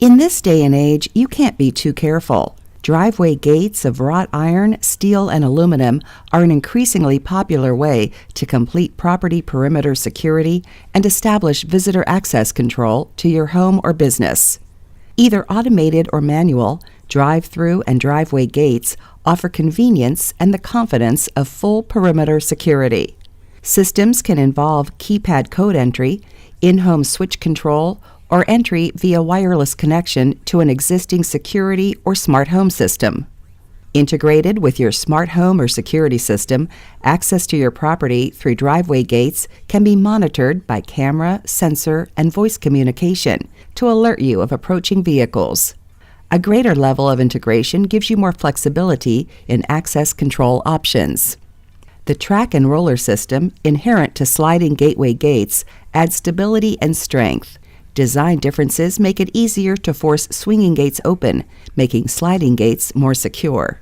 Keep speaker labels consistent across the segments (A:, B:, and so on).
A: In this day and age, you can't be too careful. Driveway gates of wrought iron, steel, and aluminum are an increasingly popular way to complete property perimeter security and establish visitor access control to your home or business. Either automated or manual, drive-through and driveway gates offer convenience and the confidence of full perimeter security. Systems can involve keypad code entry, in-home switch control, or entry via wireless connection to an existing security or smart home system. Integrated with your smart home or security system, access to your property through driveway gates can be monitored by camera, sensor, and voice communication to alert you of approaching vehicles. A greater level of integration gives you more flexibility in access control options. The track and roller system, inherent to sliding gateway gates, adds stability and strength. Design differences make it easier to force swinging gates open, making sliding gates more secure.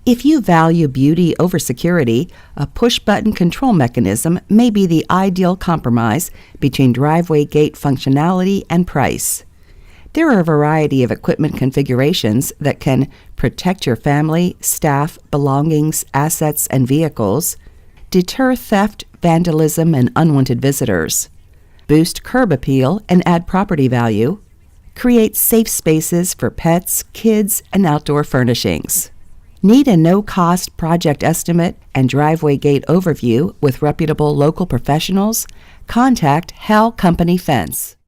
A: If you value beauty over security, a push-button control mechanism may be the ideal compromise between driveway gate functionality and price. There are a variety of equipment configurations that can protect your family, staff, belongings, assets, and vehicles, deter theft, vandalism, and unwanted visitors, boost curb appeal and add property value, create safe spaces for pets, kids, and outdoor furnishings. Need a no-cost project estimate and driveway gate overview with reputable local professionals? Contact Hal Co Fence.